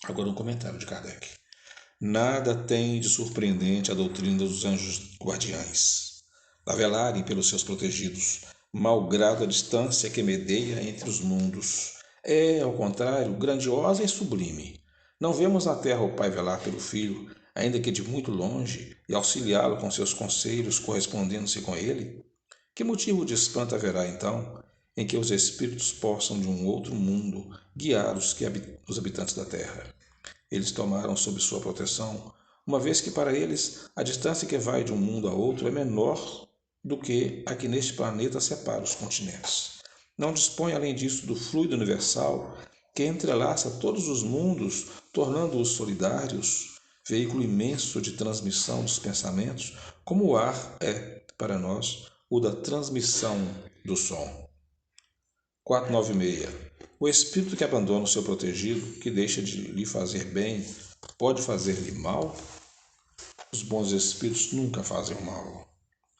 Agora um comentário de Kardec. Nada tem de surpreendente a doutrina dos anjos guardiães, a velarem pelos seus protegidos, malgrado a distância que medeia entre os mundos. É, ao contrário, grandiosa e sublime. Não vemos na terra o Pai velar pelo Filho, ainda que de muito longe, e auxiliá-lo com seus conselhos, correspondendo-se com ele? Que motivo de espanto haverá, então, em que os espíritos possam, de um outro mundo, guiar os habitantes da terra? Eles tomaram sob sua proteção, uma vez que para eles a distância que vai de um mundo a outro é menor do que a que neste planeta separa os continentes. Não dispõe, além disso, do fluido universal que entrelaça todos os mundos, tornando-os solidários, veículo imenso de transmissão dos pensamentos, como o ar é, para nós, o da transmissão do som. 496. O espírito que abandona o seu protegido, que deixa de lhe fazer bem, pode fazer-lhe mal? Os bons espíritos nunca fazem o mal.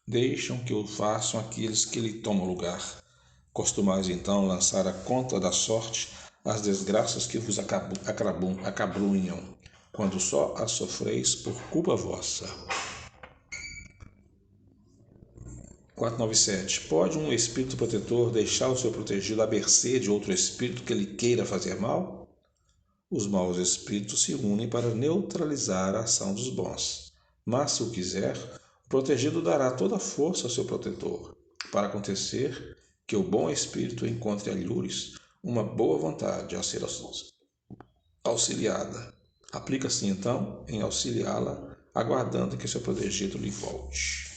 Deixam que o façam aqueles que lhe tomam lugar. Costumais então lançar a conta da sorte as desgraças que vos acabrunham, quando só as sofreis por culpa vossa. 497. Pode um espírito protetor deixar o seu protegido à mercê de outro espírito que lhe queira fazer mal? Os maus espíritos se unem para neutralizar a ação dos bons. Mas, se o quiser, o protegido dará toda a força ao seu protetor, para acontecer que o bom espírito encontre alhures uma boa vontade a ser auxiliada. Aplica-se então em auxiliá-la, aguardando que seu protegido lhe volte.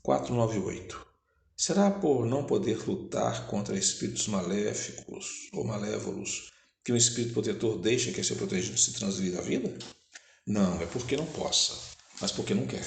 498. Será por não poder lutar contra espíritos maléficos ou malévolos que um espírito protetor deixa que seu protegido se transvire a vida? Não, é porque não possa, mas porque não quer.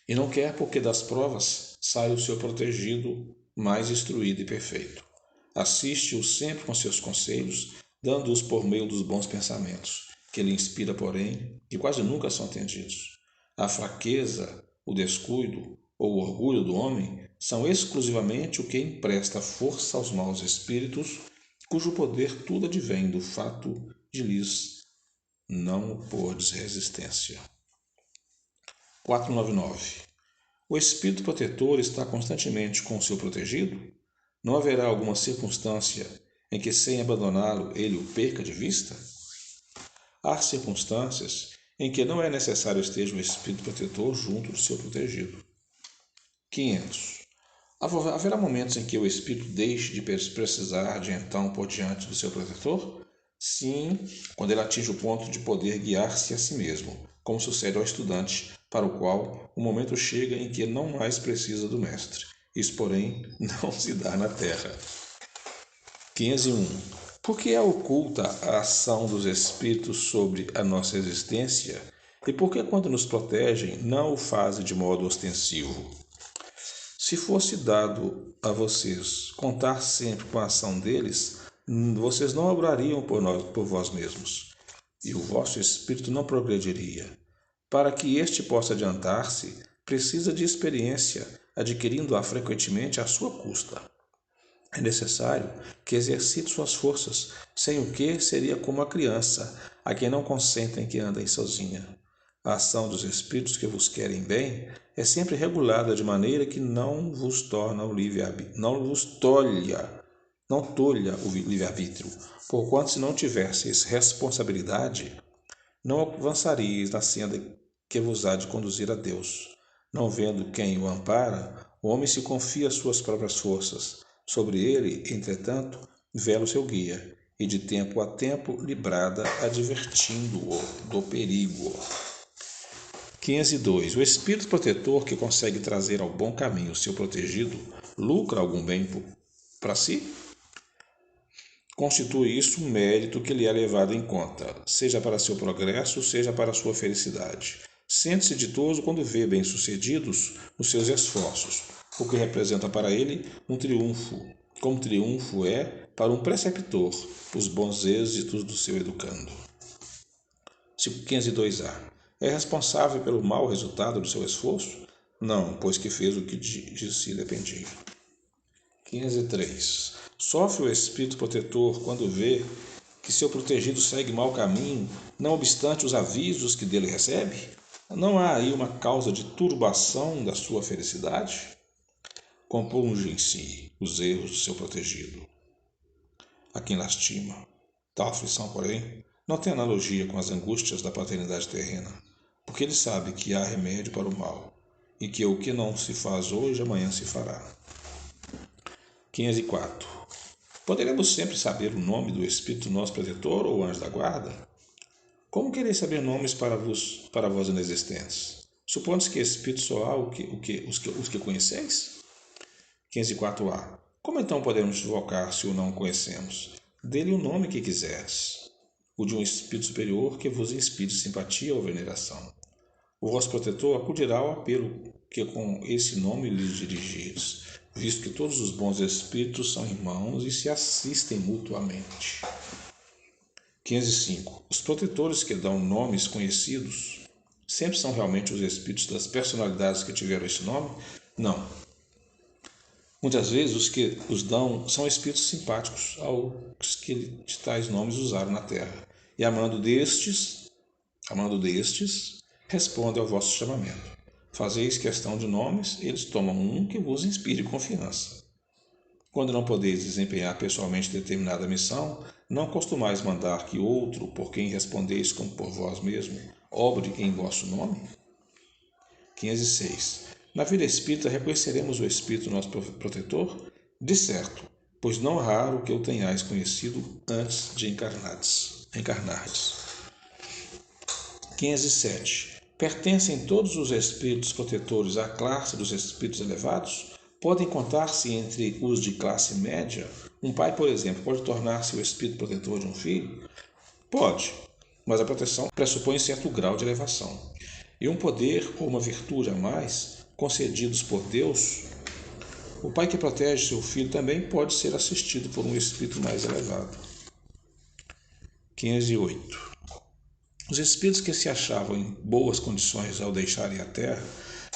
E não quer porque das provas sai o seu protegido mais instruído e perfeito. Assiste-o sempre com seus conselhos, dando-os por meio dos bons pensamentos, que ele inspira, porém, que quase nunca são atendidos. A fraqueza, o descuido ou o orgulho do homem são exclusivamente o que empresta força aos maus espíritos, cujo poder tudo advém do fato de lhes não opordes resistência. 499. O espírito protetor está constantemente com o seu protegido? Não haverá alguma circunstância em que, sem abandoná-lo, ele o perca de vista? Há circunstâncias em que não é necessário esteja o espírito protetor junto do seu protegido. 500. Haverá momentos em que o espírito deixe de precisar de então por diante do seu protetor? Sim, quando ele atinge o ponto de poder guiar-se a si mesmo, como sucede ao estudante, para o qual o momento chega em que não mais precisa do mestre. Isso, porém, não se dá na terra. 501. Por que é oculta a ação dos espíritos sobre a nossa existência? E por que, quando nos protegem, não o fazem de modo ostensivo? Se fosse dado a vocês contar sempre com a ação deles, vocês não obrariam por vós mesmos, e o vosso espírito não progrediria. Para que este possa adiantar-se, precisa de experiência, adquirindo-a frequentemente à sua custa. É necessário que exercite suas forças, sem o que seria como a criança, a quem não consentem que andem sozinha. A ação dos espíritos que vos querem bem é sempre regulada de maneira que não vos torna o não tolha o livre-arbítrio, porquanto se não tivesseis responsabilidade, não avançaríeis na senda que vos há de conduzir a Deus. Não vendo quem o ampara, o homem se confia às suas próprias forças. Sobre ele, entretanto, vela o seu guia, e de tempo a tempo lhe brada, advertindo-o do perigo. 502. O espírito protetor que consegue trazer ao bom caminho o seu protegido lucra algum bem para si? Constitui isso um mérito que lhe é levado em conta, seja para seu progresso, seja para sua felicidade. Sente-se ditoso quando vê bem-sucedidos os seus esforços, o que representa para ele um triunfo, como triunfo é para um preceptor os bons êxitos do seu educando. 502A. É responsável pelo mau resultado do seu esforço? Não, pois que fez o que de si dependia. 503. Sofre o espírito protetor quando vê que seu protegido segue mau caminho, não obstante os avisos que dele recebe? Não há aí uma causa de turbação da sua felicidade? Compunge em si os erros do seu protegido, a quem lastima. Tal aflição, porém, não tem analogia com as angústias da paternidade terrena, porque ele sabe que há remédio para o mal, e que o que não se faz hoje, amanhã se fará. 504. Poderemos sempre saber o nome do Espírito nosso protetor ou anjo da guarda? Como quereis saber nomes para vós inexistentes? Supondo que Espírito só há os que conheceis? 504a. Como então podemos invocar se o não conhecemos? Dê-lhe o nome que quiserdes, o de um Espírito superior que vos inspire simpatia ou veneração. O vosso protetor acudirá ao apelo que com esse nome lhes dirigires, visto que todos os bons espíritos são irmãos e se assistem mutuamente. 505. Os protetores que dão nomes conhecidos sempre são realmente os espíritos das personalidades que tiveram esse nome? Não. Muitas vezes os que os dão são espíritos simpáticos aos que de tais nomes usaram na terra, e amando destes, responde ao vosso chamamento. Fazeis questão de nomes, eles tomam um que vos inspire confiança. Quando não podeis desempenhar pessoalmente determinada missão, não costumais mandar que outro, por quem respondeis como por vós mesmo, obre em vosso nome? 506. Na vida espírita reconheceremos o Espírito nosso protetor? De certo, pois não é raro que o tenhais conhecido antes de encarnardes. 507. Pertencem todos os espíritos protetores à classe dos espíritos elevados? Podem contar-se entre os de classe média? Um pai, por exemplo, pode tornar-se o espírito protetor de um filho? Pode, mas a proteção pressupõe certo grau de elevação. E um poder ou uma virtude a mais, concedidos por Deus, o pai que protege seu filho também pode ser assistido por um espírito mais elevado. 508. Os espíritos que se achavam em boas condições ao deixarem a terra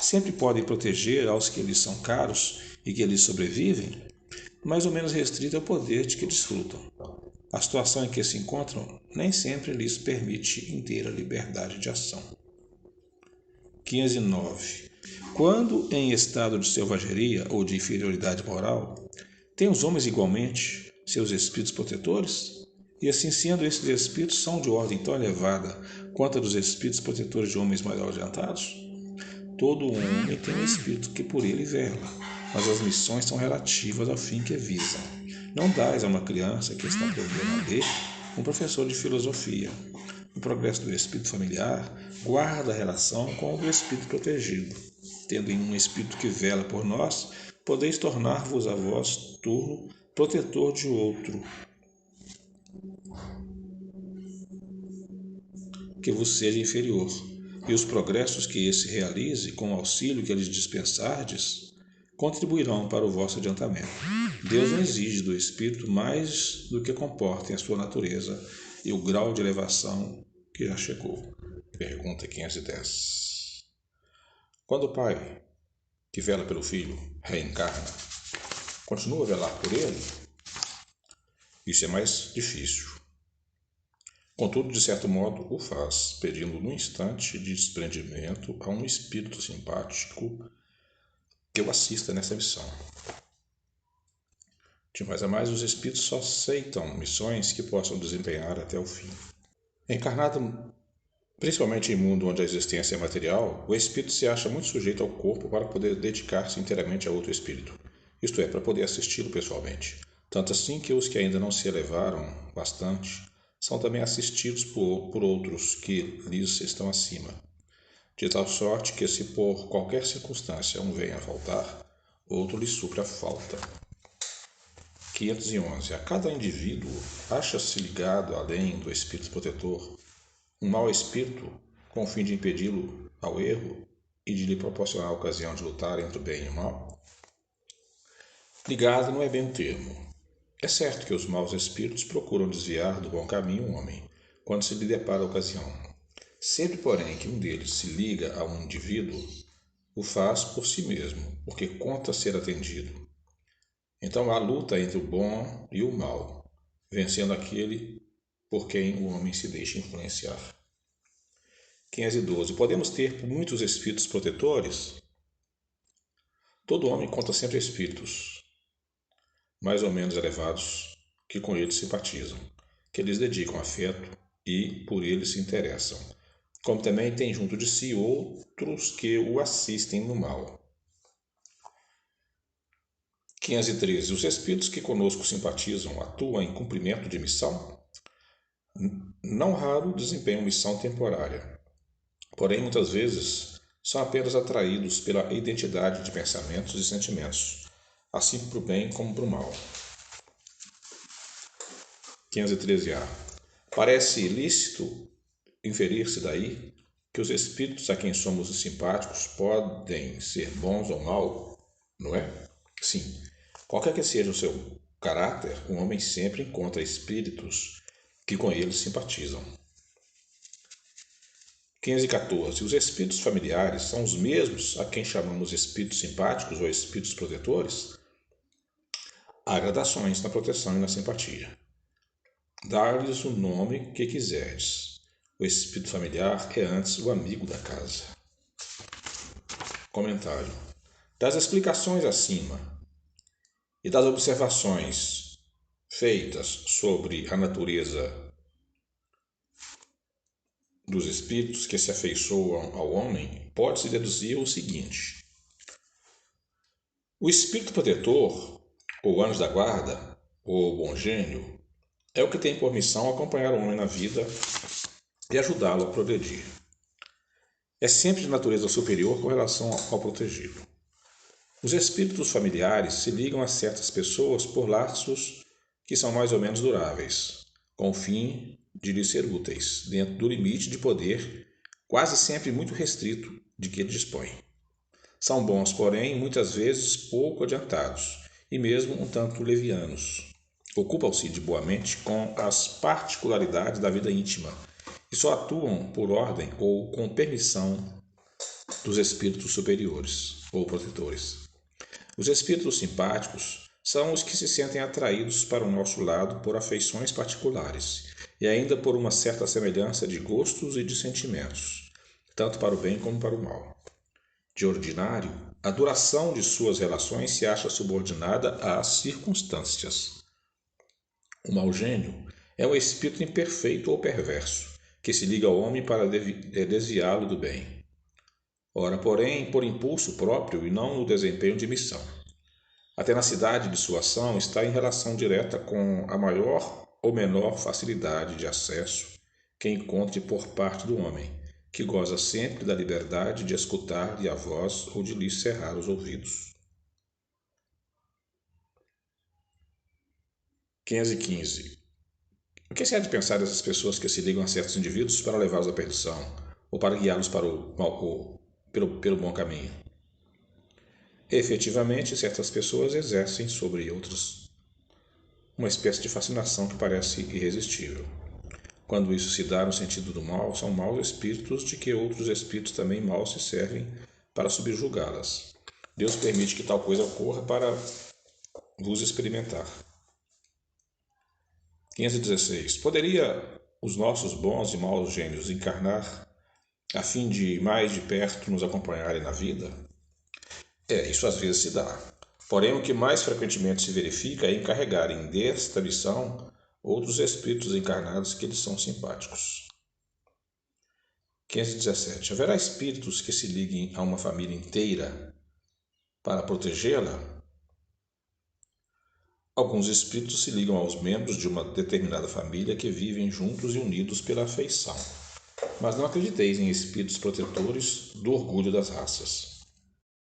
sempre podem proteger aos que lhes são caros e que lhes sobrevivem, mais ou menos restrito ao poder de que desfrutam. A situação em que se encontram nem sempre lhes permite inteira liberdade de ação. 509. Quando em estado de selvageria ou de inferioridade moral, têm os homens igualmente seus espíritos protetores? E assim sendo, esses espíritos são de ordem tão elevada quanto a dos espíritos protetores de homens mais adiantados? Todo homem tem um espírito que por ele vela, mas as missões são relativas ao fim que visam. Não dais a uma criança que está aprendendo a ler um professor de filosofia. O progresso do espírito familiar guarda a relação com o do espírito protegido. Tendo em um espírito que vela por nós, podeis tornar-vos a vós turno protetor de outro, que vos seja inferior, e os progressos que esse realize, com o auxílio que lhes dispensardes, contribuirão para o vosso adiantamento. Deus não exige do espírito mais do que comportem a sua natureza e o grau de elevação que já chegou. Pergunta 510. Quando o pai, que vela pelo filho, reencarna, continua a velar por ele? Isso é mais difícil. Contudo, de certo modo, o faz, pedindo no instante de desprendimento a um espírito simpático que o assista nessa missão. De mais a mais, os espíritos só aceitam missões que possam desempenhar até o fim. Encarnado principalmente em mundo onde a existência é material, o espírito se acha muito sujeito ao corpo para poder dedicar-se inteiramente a outro espírito, isto é, para poder assisti-lo pessoalmente. Tanto assim que os que ainda não se elevaram bastante são também assistidos por outros que lhes estão acima, de tal sorte que, se por qualquer circunstância um venha a faltar, outro lhe supre a falta. 511. A cada indivíduo acha-se ligado, além do espírito protetor, um mau espírito com o fim de impedi-lo ao erro e de lhe proporcionar a ocasião de lutar entre o bem e o mal? Ligado não é bem o termo. É certo que os maus espíritos procuram desviar do bom caminho um homem, quando se lhe depara a ocasião. Sempre, porém, que um deles se liga a um indivíduo, o faz por si mesmo, porque conta ser atendido. Então há luta entre o bom e o mal, vencendo aquele por quem o homem se deixa influenciar. 512. Podemos ter muitos espíritos protetores? Todo homem conta sempre espíritos, mais ou menos elevados, que com eles simpatizam, que lhes dedicam afeto e por eles se interessam, como também tem junto de si outros que o assistem no mal. 513. Os espíritos que conosco simpatizam atuam em cumprimento de missão? Não raro desempenham missão temporária, porém muitas vezes são apenas atraídos pela identidade de pensamentos e sentimentos, assim para o bem como para o mal. 513A. Parece ilícito inferir-se daí que os espíritos a quem somos simpáticos podem ser bons ou maus, não é? Sim. Qualquer que seja o seu caráter, o homem sempre encontra espíritos que com eles simpatizam. 514. Os espíritos familiares são os mesmos a quem chamamos espíritos simpáticos ou espíritos protetores? Há gradações na proteção e na simpatia. Dar-lhes o nome que quiserdes. O espírito familiar é antes o amigo da casa. Comentário. Das explicações acima e das observações feitas sobre a natureza dos espíritos que se afeiçoam ao homem, pode-se deduzir o seguinte: o espírito protetor, ou anjo da guarda, ou bom gênio, é o que tem por missão acompanhar o homem na vida e ajudá-lo a progredir. É sempre de natureza superior com relação ao protegido. Os espíritos familiares se ligam a certas pessoas por laços que são mais ou menos duráveis, com o fim de lhes ser úteis, dentro do limite de poder, quase sempre muito restrito, de que dispõem. São bons, porém, muitas vezes pouco adiantados, e mesmo um tanto levianos. Ocupam-se de boamente com as particularidades da vida íntima, e só atuam por ordem ou com permissão dos espíritos superiores ou protetores. Os espíritos simpáticos são os que se sentem atraídos para o nosso lado por afeições particulares e ainda por uma certa semelhança de gostos e de sentimentos, tanto para o bem como para o mal. De ordinário, a duração de suas relações se acha subordinada às circunstâncias. O mau gênio é um espírito imperfeito ou perverso, que se liga ao homem para desviá-lo do bem. Ora, porém, por impulso próprio e não no desempenho de missão. A tenacidade de sua ação está em relação direta com a maior ou menor facilidade de acesso que encontre por parte do homem, que goza sempre da liberdade de escutar-lhe a voz ou de lhe cerrar os ouvidos. 515. O que se há de pensar dessas pessoas que se ligam a certos indivíduos para levá-los à perdição ou para guiá-los para pelo bom caminho? Efetivamente, certas pessoas exercem sobre outras uma espécie de fascinação que parece irresistível. Quando isso se dá no sentido do mal, são maus espíritos de que outros espíritos também maus se servem para subjugá-las. Deus permite que tal coisa ocorra para vos experimentar. 516. Poderia os nossos bons e maus gênios encarnar a fim de mais de perto nos acompanharem na vida? Isso às vezes se dá. Porém, o que mais frequentemente se verifica é encarregarem desta missão outros espíritos encarnados que lhes são simpáticos. 517. Haverá espíritos que se liguem a uma família inteira para protegê-la? Alguns espíritos se ligam aos membros de uma determinada família que vivem juntos e unidos pela afeição. Mas não acrediteis em espíritos protetores do orgulho das raças.